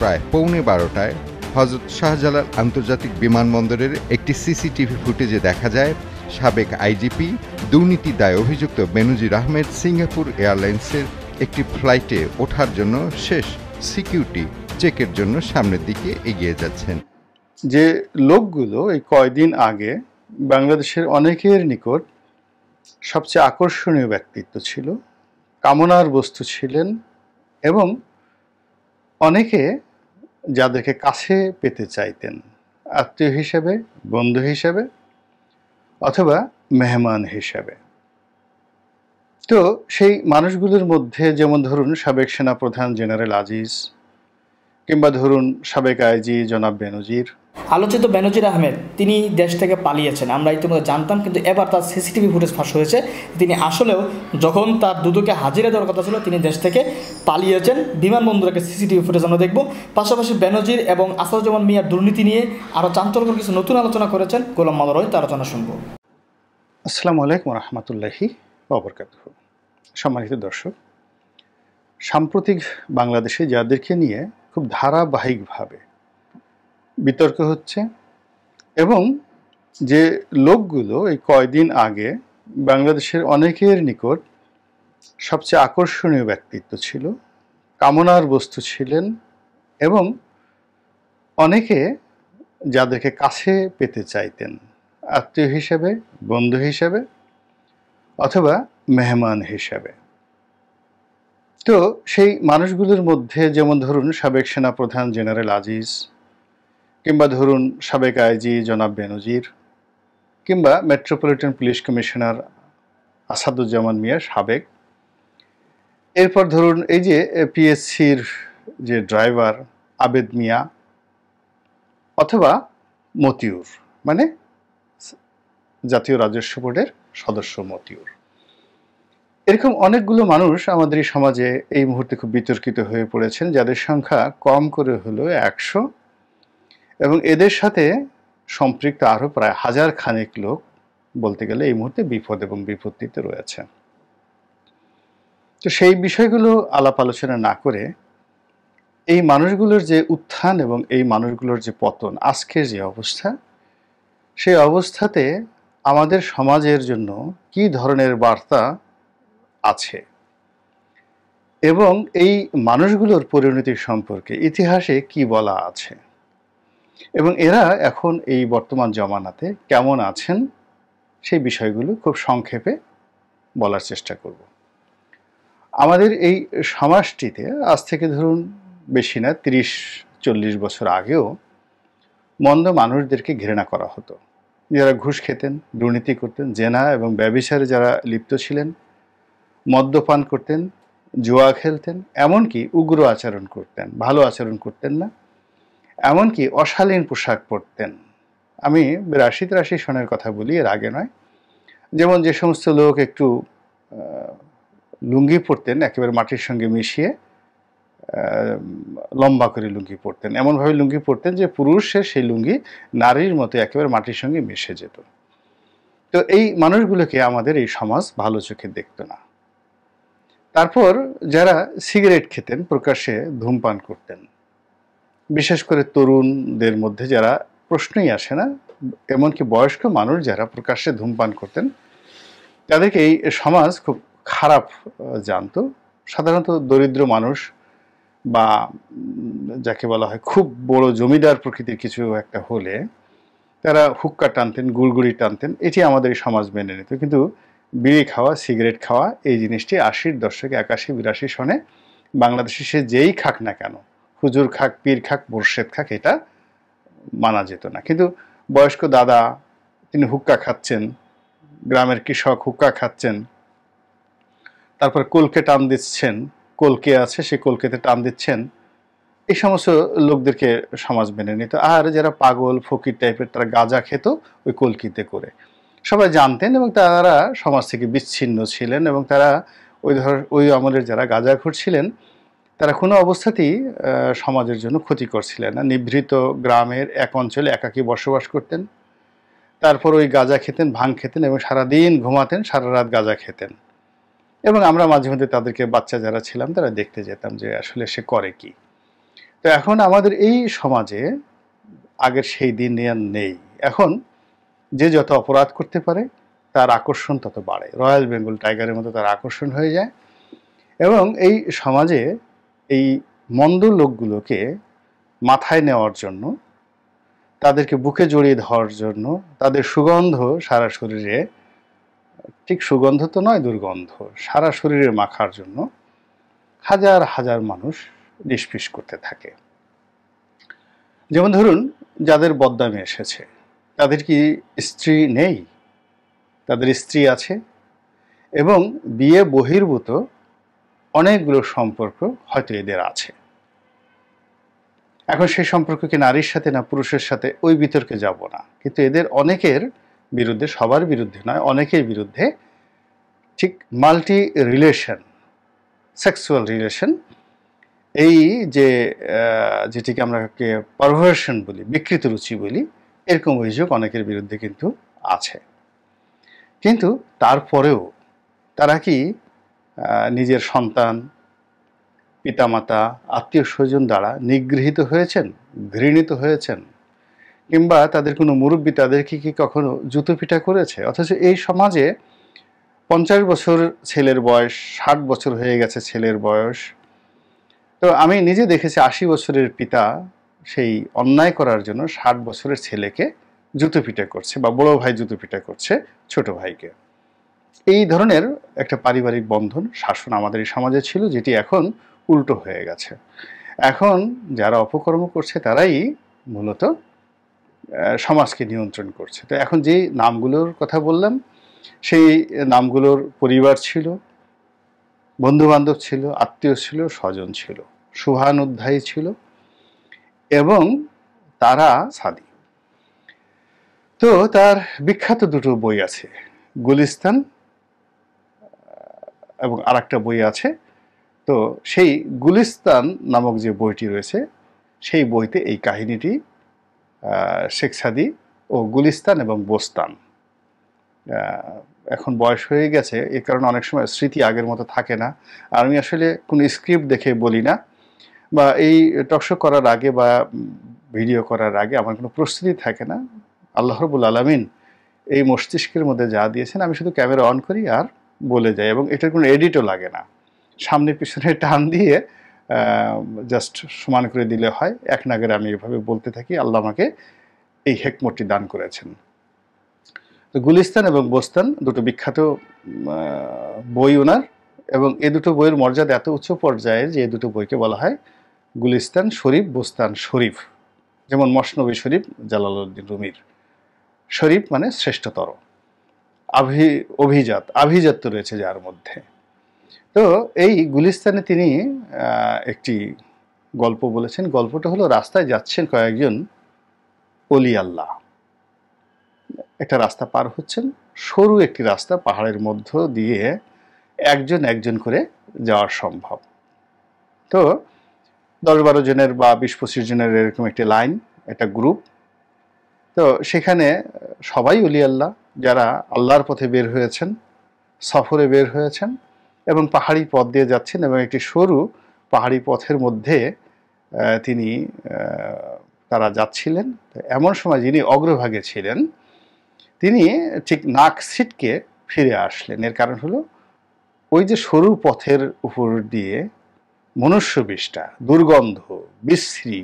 প্রায় 11:15টায় হযরত শাহজালাল আন্তর্জাতিক বিমানবন্দরের একটি সিসিটিভি ফুটেজে দেখা যায় সাবেক আইজিপি দুর্নীতির দায়ে অভিযুক্ত বেনজির আহমেদ সিঙ্গাপুর এয়ারলাইন্সের একটি ফ্লাইটে ওঠার জন্য শেষ সিকিউরিটি চেকের জন্য সামনের দিকে এগিয়ে যাচ্ছেন। যে লোকগুলো এই কয়দিন আগে বাংলাদেশের অনেকের নিকট সবচেয়ে আকর্ষণীয় ব্যক্তিত্ব ছিল, কামনার বস্তু ছিলেন এবং অনেকে যাদেরকে কাছে পেতে চাইতেন আত্মীয় হিসেবে, বন্ধু হিসেবে অথবা মেহমান হিসেবে। তো সেই মানুষগুলোর মধ্যে যেমন ধরুন সাবেক সেনাপ্রধান জেনারেল আজিজ, কিংবা ধরুন সাবেক আইজি জনাব বেনজির। আলোচিত বেনজির আহমেদ তিনি দেশ থেকে পালিয়েছেন, আমরা ইতিমধ্যে জানতাম, কিন্তু এবার তার সিসিটিভি ফুটেজ ফাঁস হয়েছে। তিনি আসলেও যখন তার দুদকে হাজিরা দেওয়ার কথা ছিল তিনি দেশ থেকে পালিয়েছেন। বিমানবন্দরকে সিসিটিভি ফুটেজ আমরা দেখব। পাশাপাশি বেনজির এবং আসাদুজ্জামান মিয়ার দুর্নীতি নিয়ে আরও চাঞ্চল্যকর কিছু নতুন আলোচনা করেছেন গোলাম মাওলা রনি, তার আলোচনা শুনব। আসসালামু আলাইকুম রাহমাতুল্লাহি ওয়া বারাকাতুহু। সম্মানিত দর্শক, সাম্প্রতিক বাংলাদেশে যাদেরকে নিয়ে খুব ধারাবাহিকভাবে বিতর্ক হচ্ছে এবং যে লোকগুলো এই কয়দিন আগে বাংলাদেশের অনেকের নিকট সবচেয়ে আকর্ষণীয় ব্যক্তিত্ব ছিল, কামনার বস্তু ছিলেন এবং অনেকে যাদেরকে কাছে পেতে চাইতেন আত্মীয় হিসেবে, বন্ধু হিসেবে অথবা মেহমান হিসেবে। তো সেই মানুষগুলোর মধ্যে যেমন ধরুন সাবেক সেনাপ্রধান জেনারেল আজিজ, কিংবা ধরুন সাবেক আইজি জনাব বেনজির, কিংবা মেট্রোপলিটন পুলিশ কমিশনার আসাদুজ্জামান মিয়া সাবেক। এরপর ধরুন এই যে পিএসসির যে ড্রাইভার আবেদ মিয়া অথবা মতিউর, মানে জাতীয় রাজস্ব বোর্ডের সদস্য মতিউর। এরকম অনেকগুলো মানুষ আমাদের এই সমাজে এই মুহূর্তে খুব বিতর্কিত হয়ে পড়েছেন, যাদের সংখ্যা কম করে হলো 100 এবং এদের সাথে সম্পৃক্ত আরও প্রায় 1000 খানেক লোক বলতে গেলে এই মুহূর্তে বিপদ এবং বিপত্তিতে রয়েছে। তো সেই বিষয়গুলো আলাপ আলোচনা না করে এই মানুষগুলোর যে উত্থান এবং এই মানুষগুলোর যে পতন, আজকের যে অবস্থা, সেই অবস্থাতে আমাদের সমাজের জন্য কি ধরনের বার্তা আছে এবং এই মানুষগুলোর পরিণতি সম্পর্কে ইতিহাসে কি বলা আছে এবং এরা এখন এই বর্তমান জমানাতে কেমন আছেন, সেই বিষয়গুলো খুব সংক্ষেপে বলার চেষ্টা করব। আমাদের এই সমাজটিতে আজ থেকে ধরুন বেশি না 30-40 বছর আগেও মন্দ মানুষদেরকে ঘৃণা করা হতো, যারা ঘুষ খেতেন, দুর্নীতি করতেন, জেনা এবং ব্যভিচারে যারা লিপ্ত ছিলেন, মদ্যপান করতেন, জুয়া খেলতেন, এমনকি উগ্র আচরণ করতেন, ভালো আচরণ করতেন না, এমনকি অশালীন পোশাক পরতেন। আমি 82-83 সনের কথা বলি, এর আগে নয়। যেমন যে সমস্ত লোক একটু লুঙ্গি পরতেন একেবারে মাটির সঙ্গে মিশিয়ে, লম্বা করে লুঙ্গি পরতেন, এমনভাবে লুঙ্গি পরতেন যে পুরুষের সেই লুঙ্গি নারীর মতো একেবারে মাটির সঙ্গে মিশে যেত। তো এই মানুষগুলোকে আমাদের এই সমাজ ভালো চোখে দেখত না। তারপর যারা সিগারেট খেতেন, প্রকাশ্যে ধূমপান করতেন, বিশেষ করে তরুণদের মধ্যে যারা প্রশ্নই আসে না, এমনকি বয়স্ক মানুষ যারা প্রকাশ্যে ধূমপান করতেন, তাদেরকে এই সমাজ খুব খারাপ জানতো। সাধারণত দরিদ্র মানুষ বা যাকে বলা হয় খুব বড় জমিদার প্রকৃতির কিছু একটা হলে তারা হুক্কা টানতেন, গুড়গুড়ি টানতেন, এটি আমাদের এই সমাজ মেনে নিত। কিন্তু বিড়ি খাওয়া, সিগারেট খাওয়া, এই জিনিসটি 80-র দশকে 81-82 সনে বাংলাদেশে সে যেই খাক না কেন, হুজুর খাক, পীর খাক, মুর্শেদ খাক, এটা মানা যেত না। কিন্তু বয়স্ক দাদা তিনি হুক্কা খাচ্ছেন, গ্রামের কৃষক হুক্কা খাচ্ছেন, তারপর কলকে টান দিচ্ছেন, কলকে আছে সেই কলকেতে টান দিচ্ছেন, এই সমস্ত লোকদেরকে সমাজ মেনে নিত। আর যারা পাগল ফকির টাইপের, তারা গাঁজা খেত ওই কলকিতে করে, সবাই জানতেন এবং তারা সমাজ থেকে বিচ্ছিন্ন ছিলেন এবং তারা ওই আমলের যারা গাঁজাখোর ছিলেন তারা কোনো অবস্থাতেই সমাজের জন্য ক্ষতিকর ছিলেন না। নিভৃত গ্রামের এক অঞ্চলে একাকী বসবাস করতেন, তারপর ওই গাঁজা খেতেন, ভাং খেতেন এবং সারাদিন ঘুমাতেন, সারা রাত গাঁজা খেতেন। এবং আমরা মাঝে মধ্যে তাদেরকে, বাচ্চা যারা ছিলাম তারা দেখতে যেতাম যে আসলে সে করে কি। তো এখন আমাদের এই সমাজে আগের সেই দিন আর নেই। এখন যে যত অপরাধ করতে পারে তার আকর্ষণ তত বাড়ে, রয়্যাল বেঙ্গল টাইগারের মতো তার আকর্ষণ হয়ে যায়। এবং এই সমাজে এই মন্দ লোকগুলোকে মাথায় নেওয়ার জন্য, তাদেরকে বুকে জড়িয়ে ধরার জন্য, তাদের সুগন্ধ সারা শরীরে, ঠিক সুগন্ধ তো নয়, দুর্গন্ধ সারা শরীরে মাখার জন্য হাজার হাজার মানুষ নিষ্পিস করতে থাকে। যেমন ধরুন, যাদের বদনামে এসেছে তাদের কি স্ত্রী নেই? তাদের স্ত্রী আছে এবং বিয়ে বহির্ভূত অনেকগুলো সম্পর্ক হয়তো এদের আছে। এখন সেই সম্পর্ক কি নারীর সাথে না পুরুষের সাথে, ওই বিতর্কে যাব না, কিন্তু এদের অনেকের বিরুদ্ধে, সবার বিরুদ্ধে নয়, অনেকের বিরুদ্ধে ঠিক মাল্টি রিলেশন, সেক্সুয়াল রিলেশন, এই যে যেটিকে আমরা পারভার্সন বলি, বিকৃত রুচি বলি, এরকম অভিযোগ অনেকের বিরুদ্ধে কিন্তু আছে। কিন্তু তারপরেও তারা কি নিজের সন্তান, পিতামাতা, আত্মীয় স্বজন দ্বারা নিগৃহীত হয়েছেন, ঘৃণিত হয়েছেন, কিংবা তাদের কোনো মুরব্বী তাদেরকে কি কখনো জুতো পিটা করেছে? অথচ এই সমাজে 50 বছর ছেলের বয়স, 60 বছর হয়ে গেছে ছেলের বয়স। তো আমি নিজে দেখেছি 80 বছরের পিতা সেই অন্যায় করার জন্য 60 বছরের ছেলেকে জুতো পিটা করছে, বা বড় ভাই জুতো পিটা করছে ছোট ভাইকে। এই ধরনের একটা পারিবারিক বন্ধন, শাসন আমাদের এই সমাজে ছিল, যেটি এখন উল্টো হয়ে গেছে। এখন যারা অপকর্ম করছে তারাই মূলত সমাজকে নিয়ন্ত্রণ করছে। তো এখন যে নামগুলোর কথা বললাম, সেই নামগুলোর পরিবার ছিল, বন্ধুবান্ধব ছিল, আত্মীয় ছিল, স্বজন ছিল, শুভানুধ্যায়ী ছিল, এবং তারা সাদি। তো তার বিখ্যাত দুটো বই আছে, গুলিস্তান এবং আরেকটা বই আছে। তো সেই গুলিস্তান নামক যে বইটি রয়েছে, সেই বইতে এই কাহিনীটি শেখ সাদি ও গুলিস্তান এবং বোস্তান, এখন বয়স হয়ে গেছে, এ কারণে অনেক সময় স্মৃতি আগের মতো থাকে না। আর আমি আসলে কোনো স্ক্রিপ্ট দেখে বলি না, বা এই টকশো করার আগে বা ভিডিও করার আগে আমার কোনো প্রস্তুতি থাকে না। আল্লাহ রাব্বুল আলামিন এই মস্তিষ্কের মধ্যে যা দিয়েছেন, আমি শুধু ক্যামেরা অন করি আর বলে যাই, এবং এটার কোনো এডিটও লাগে না। সামনে পিছনে টান দিয়ে জাস্ট সমান করে দিলে হয়, এক নাগারে আমি এভাবে বলতে থাকি। আল্লাহ আমাকে এই হেকমতটি দান করেছেন। তো গুলিস্তান এবং বোস্তান দুটো বিখ্যাত বই ওনার, এবং এ দুটো বইয়ের মর্যাদা এত উচ্চ পর্যায়ে যে এ দুটো বইকে বলা হয় গুলিস্তান শরীফ, বোস্তান শরীফ। যেমন মসনবী শরীফ জালালউদ্দিন রুমির, শরীফ মানে শ্রেষ্ঠতর, আভিজাত্য রয়েছে যার মধ্যে। তো এই গুলিস্তানে তিনি একটি গল্প বলেছেন। গল্পটা হলো, রাস্তায় যাচ্ছেন কয়েকজন অলি আল্লাহ, একটা রাস্তা পার হচ্ছেন, সরু একটি রাস্তা, পাহাড়ের মধ্য দিয়ে একজন একজন করে যাওয়া সম্ভব। তো 10-12 জনের বা 20-25 জনের এরকম একটি লাইন, একটা গ্রুপ। তো সেখানে সবাই অলি আল্লাহ, যারা আল্লাহর পথে বের হয়েছেন, সফরে বের হয়েছেন, এবং পাহাড়ি পথ দিয়ে যাচ্ছেন, এবং একটি সরু পাহাড়ি পথের মধ্যে তারা যাচ্ছিলেন। এমন সময় যিনি অগ্রভাগে ছিলেন, তিনি ঠিক নাক ছিটকে ফিরে আসলেন। এর কারণ হলো, ওই যে সরু পথের উপর দিয়ে মনুষ্য বিষ্ঠা, দুর্গন্ধ, বিশ্রী,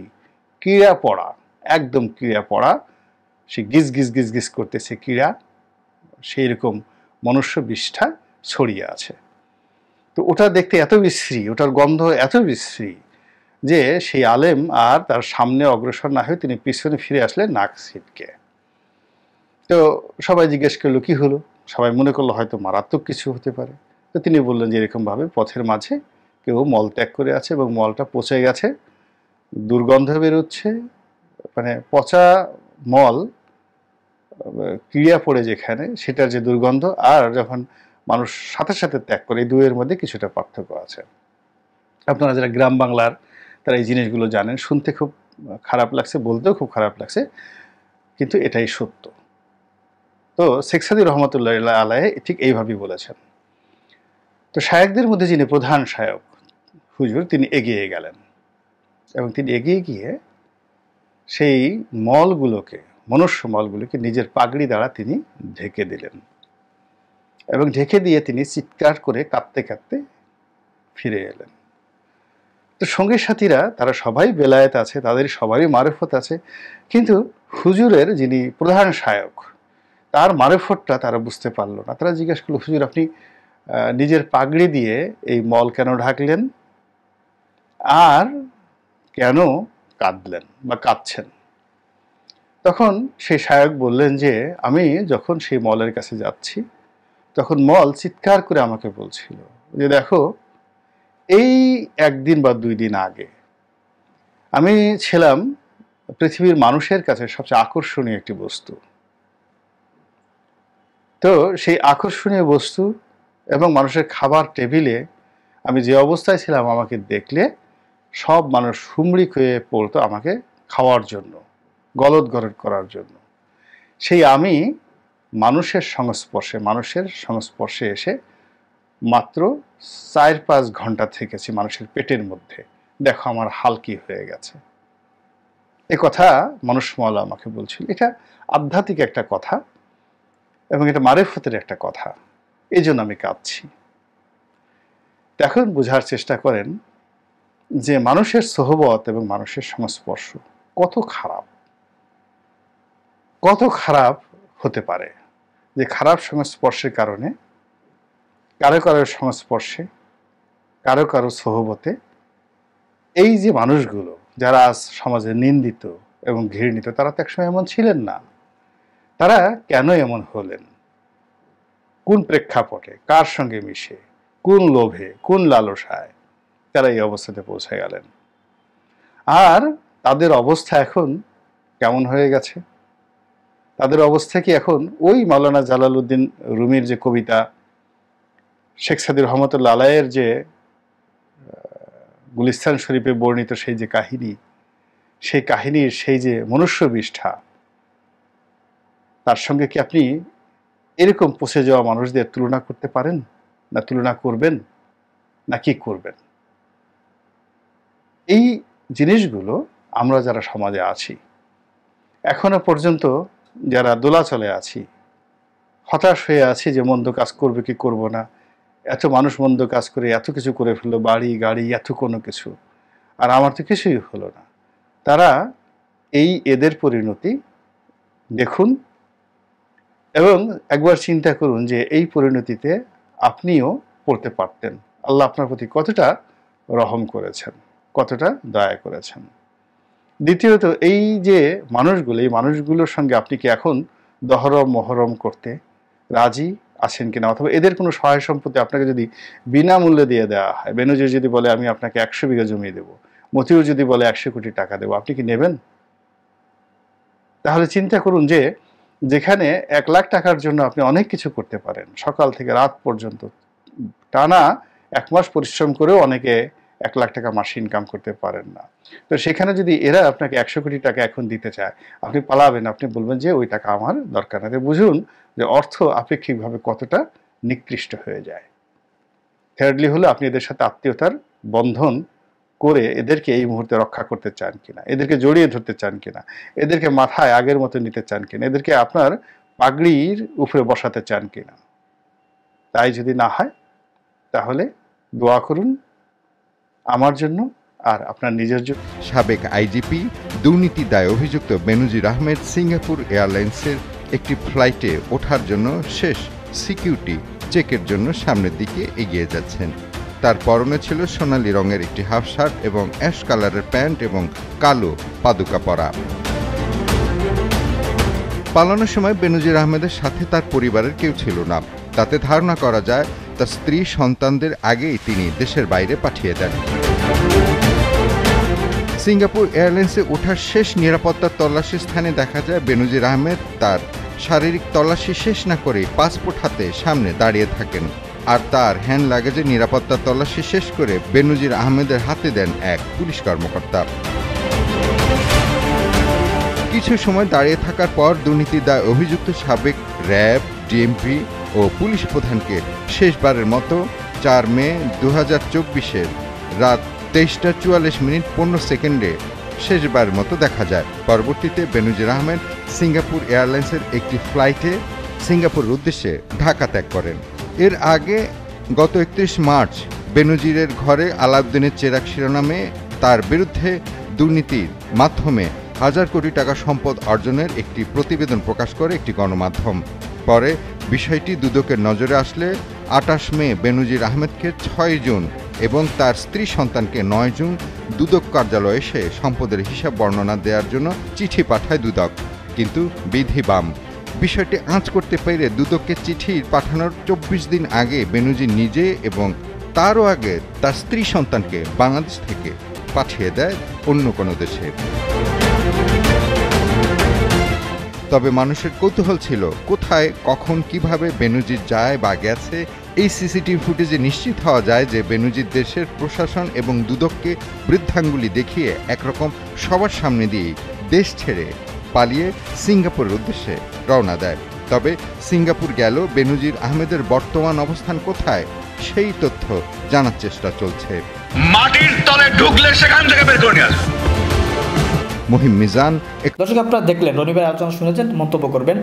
কিড়া পড়া, একদম কিড়া পড়া, সে গিজ গিজ গিজ গিজ করতেছে কিড়া, সেই রকম মনুষ্য বিষ্ঠা ছড়িয়ে আছে। তো ওটা দেখতে এত বিশ্রী, ওটার গন্ধ এত বিশ্রী যে সেই আলেম আর তার সামনে অগ্রসর না হয়ে তিনি পিছনে ফিরে আসলেন নাক ছিটকে। তো সবাই জিজ্ঞেস করলো কি হলো, সবাই মনে করলো হয়তো মারাত্মক কিছু হতে পারে। তো তিনি বললেন যে এরকমভাবে পথের মাঝে কেউ মল ত্যাগ করে আছে, এবং মলটা পচে গেছে, দুর্গন্ধ বেরোচ্ছে, মানে পচা মল, ক্রিয়া পড়ে যেখানে, সেটার যে দুর্গন্ধ, আর যখন মানুষ সাথে সাথে ত্যাগ করে, এই দুয়ের মধ্যে কিছুটা পার্থক্য আছে। আপনারা যারা গ্রাম বাংলার, তারা এই জিনিসগুলো জানেন। শুনতে খুব খারাপ লাগছে, বলতেও খুব খারাপ লাগছে, কিন্তু এটাই সত্য। তো শেখ সাদি রহমতুল্লাহ আলাইহি ঠিক এইভাবেই বলেছেন। তো শায়েকদের মধ্যে যিনি প্রধান শায়ক হুজুর, তিনি এগিয়ে গেলেন এবং তিনি এগিয়ে গিয়ে সেই মলগুলোকে, মনুষ্য মলগুলোকে নিজের পাগড়ি দ্বারা তিনি ঢেকে দিলেন এবং ঢেকে দিয়ে তিনি চিৎকার করে কাঁদতে কাঁদতে ফিরে এলেন। তো সঙ্গী সাথীরা তারা সবাই বেলায়েত আছে, তাদের সবারই মারেফত আছে, কিন্তু হুজুরের যিনি প্রধান শায়ক তার মারেফতটা তারা বুঝতে পারলো না। তারা জিজ্ঞাসা করলো, হুজুর আপনি নিজের পাগড়ি দিয়ে এই মল কেন ঢাকলেন আর কেন কাঁদলেন বা কাঁদছেন? তখন সেই শায়ক বললেন যে আমি যখন সেই মলের কাছে যাচ্ছি তখন মল চিৎকার করে আমাকে বলছিল যে দেখো, এই একদিন বা 2 দিন আগে আমি ছিলাম পৃথিবীর মানুষের কাছে সবচেয়ে আকর্ষণীয় একটি বস্তু। তো সেই আকর্ষণীয় বস্তু এবং মানুষের খাবার টেবিলে আমি যে অবস্থায় ছিলাম, আমাকে দেখলে সব মানুষ হুমড়ি খেয়ে পড়তো আমাকে খাওয়ার জন্য, গলদ করার জন্য। সেই আমি মানুষের সংস্পর্শে এসে মাত্র 4-5 ঘন্টা থেকেছি মানুষের পেটের মধ্যে, দেখো আমার হাল কি হয়ে গেছে। এ কথা মানুষ মাওলা আমাকে বলছিল। এটা আধ্যাত্মিক একটা কথা এবং এটা মারেফতের একটা কথা, এই জন্য আমি কাঁদছি। এখন বোঝার চেষ্টা করেন যে মানুষের সোহবত এবং মানুষের সংস্পর্শ কত খারাপ হতে পারে, যে খারাপ সংস্পর্শের কারণে কারো সংস্পর্শে, কারো সোহবতে এই যে মানুষগুলো যারা আজ সমাজে নিন্দিত এবং ঘৃণিত, তারা তো একসময় এমন ছিলেন না। তারা কেন এমন হলেন, কোন প্রেক্ষাপটে, কার সঙ্গে মিশে, কোন লোভে, কোন লালসায় তারা এই অবস্থাতে পৌঁছে গেলেন, আর তাদের অবস্থা এখন কেমন হয়ে গেছে? তাদের অবস্থা কি এখন ওই মাওলানা জালালউদ্দিন রুমির যে কবিতা, শেখ সাদী রহমতুল্লাহ আলাইয়ের যে গুলিস্তান শরীফে বর্ণিত সেই যে কাহিনী, সেই কাহিনীর সেই যে মনুষ্য বিষ্ঠা, তার সঙ্গে কি আপনি এরকম পচে যাওয়া মানুষদের তুলনা করতে পারেন? না তুলনা করবেন? না কি করবেন? এই জিনিসগুলো আমরা যারা সমাজে আছি, এখনো পর্যন্ত যারা দোলাচলে আছি, হতাশ হয়ে আছি যে মন্দ কাজ করবে কি করব না, এত মানুষ মন্দ কাজ করে এত কিছু করে ফেললো, বাড়ি গাড়ি এত কোনো কিছু, আর আমার তো কিছুই হলো না। তারা এদের পরিণতি দেখুন এবং একবার চিন্তা করুন যে এই পরিণতিতে আপনিও পড়তে পারতেন। আল্লাহ আপনার প্রতি কতটা রহম করেছেন, কতটা দয়া করেছেন। দ্বিতীয়ত, এই যে এই মানুষগুলোর সঙ্গে আপনি কি এখন দহরম মহরম করতে রাজি আছেন কিনা, অথবা এদের কোনো সহায় সম্পত্তি আপনাকে যদি বিনামূল্যে দিয়ে দেওয়া হয়, বেনজির যদি বলে আমি আপনাকে 100 বিঘা জমি দেবো, মতিউর যদি বলে 100 কোটি টাকা দেবো, আপনি কি নেবেন? তাহলে চিন্তা করুন যে যেখানে 1 লাখ টাকার জন্য আপনি অনেক কিছু করতে পারেন, সকাল থেকে রাত পর্যন্ত টানা 1 মাস পরিশ্রম করেও অনেকে 1 লাখ টাকা মাসে ইনকাম করতে পারেন না। তো সেখানে যদি এরা আপনাকে 100 কোটি টাকা এখন দিতে চায়, আপনি পালাবেন, আপনি বলবেন যে ওই টাকা আমার দরকার না। বুঝুন যে অর্থ আপেক্ষিকভাবে কতটা নিকৃষ্ট হয়ে যায়। থার্ডলি হলো আপনি এদের সাথে আত্মীয়তার বন্ধন করে এদেরকে এই মুহূর্তে রক্ষা করতে চান কিনা, এদেরকে জড়িয়ে ধরতে চান কিনা, এদেরকে মাথায় আগের মতো নিতে চান কিনা, এদেরকে আপনার পাগড়ির উপরে বসাতে চান কিনা। তাই যদি না হয় তাহলে দোয়া করুন আমার জন্য আর আপনার নিজের জন্য। সাবেক আইজিপি দুর্নীতি দায়ে অভিযুক্ত বেনজির আহমেদ সিঙ্গাপুর এয়ারলাইন্সের একটি ফ্লাইটে ওঠার জন্য শেষ সিকিউরিটি চেকের জন্য সামনের দিকে এগিয়ে যাচ্ছেন। তার পরনে ছিল সোনালী রঙের একটি হাফ শার্ট এবং অ্যাশ কালারের প্যান্ট এবং কালো পাদুকা পরা। পালানোর সময় বেনজির আহমেদের সাথে তার পরিবারের কেউ ছিল না। তাতে ধারণা করা যায় তার স্ত্রী সন্তানদের আগেই তিনি দেশের বাইরে পাঠিয়ে দেন। সিঙ্গাপুর এয়ারলাইন্সে ওঠার শেষ নিরাপত্তার তল্লাশির স্থানে দেখা যায় বেনজির আহমেদ তার শারীরিক তল্লাশি শেষ না করে পাসপোর্ট হাতে সামনে দাঁড়িয়ে থাকেন, আর তার হ্যান্ড লাগেজের নিরাপত্তার তল্লাশি শেষ করে বেনজির আহমেদের হাতে দেন এক পুলিশ কর্মকর্তা। কিছু সময় দাঁড়িয়ে থাকার পর দুর্নীতির দায়ে অভিযুক্ত সাবেক র্যাব, ডিএমপি ও পুলিশ প্রধানকে শেষবারের মতো 4 মে 2024 রাত 23:44 15 সেকেন্ডে শেষবার মতো দেখা যায়। পরবর্তীতে বেনজির আহমেদ সিঙ্গাপুর এয়ারলাইন্সের একটি ফ্লাইটে সিঙ্গাপুরের উদ্দেশ্যে ঢাকা ত্যাগ করেন। এর আগে গত 31 মার্চ বেনজিরের ঘরে আলাউদ্দিনের চেরাগ শিরোনামে তার বিরুদ্ধে দুর্নীতির মাধ্যমে হাজার কোটি টাকা সম্পদ অর্জনের একটি প্রতিবেদন প্রকাশ করে একটি গণমাধ্যম। পরে বিষয়টি দুদকের নজরে আসলে 28 মে বেনজির আহমেদকে 6 জুন এবং তার স্ত্রী সন্তানকে 9 জুন দুদক কার্যালয়ে এসে সম্পদের হিসাব বর্ণনা দেওয়ার জন্য চিঠি পাঠায় দুদক, কিন্তু বিধি বাম। বিষয়টি আঁচ করতে পেরে দুদককে চিঠি পাঠানোর 24 দিন আগে বেনজির নিজে এবং তারও আগে তার স্ত্রী সন্তানকে বাংলাদেশ থেকে পাঠিয়ে দেয় অন্য কোনো দেশে। তবে মানুষের কৌতূহল ছিল কোথায়, কখন, কিভাবে বেনজির যায় বা গেছে। এই সিসিটিভি ফুটেজে নিশ্চিত হওয়া যায় যে বেনজির দেশের প্রশাসন এবং দুদককে বৃদ্ধাঙ্গুলি দেখিয়ে একরকম সবার সামনে দিয়েই দেশ ছেড়ে পালিয়ে সিঙ্গাপুরের উদ্দেশ্যে রওনা দেয়। তবে সিঙ্গাপুর গেল বেনজির আহমেদের বর্তমান অবস্থান কোথায় সেই তথ্য জানার চেষ্টা চলছে। মাটির তলে ঢুকলে সেখান থেকে বের করে নিয়ে আসবে। মহিম মিজান। দর্শক, আপনারা দেখলেন, রনিবার আলোচনা শুনেছেন, মন্তব্য করবেন।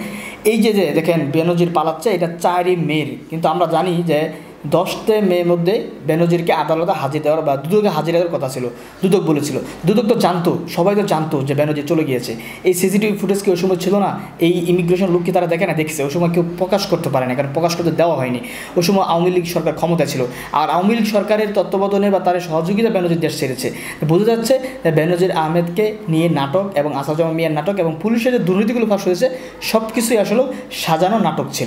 এই যে দেখেন বেনজির পালাচ্ছে, এটা 4 মের, কিন্তু আমরা জানি যে 10 মে মধ্যে বেনজিরকে আদালতে হাজির দেওয়ার বা দুদকে হাজির দেওয়ার কথা ছিল। দুদক বলেছিল, দুদক তো জানতো, সবাই তো জানতো যে বেনজির চলে গিয়েছে। এই সিসিটিভি ফুটেজ কি ওই সময় ছিল না? এই ইমিগ্রেশন লোক কি তারা দেখে না? দেখছে। ওই সময় কেউ প্রকাশ করতে পারে না, কারণ প্রকাশ করতে দেওয়া হয়নি। ওই সময় আওয়ামী লীগ সরকার ক্ষমতা ছিল, আর আওয়ামী লীগ সরকারের তত্ত্বাবধানে বা তার সহযোগিতা বেনজির দেশ ছেড়েছে। বোঝা যাচ্ছে যে বেনজির আহমেদকে নিয়ে নাটক এবং আসাদুজ্জামান মিয়ার নাটক এবং পুলিশের যে দুর্নীতিগুলো ফাঁস হয়েছে সব কিছুই আসলে সাজানো নাটক ছিল।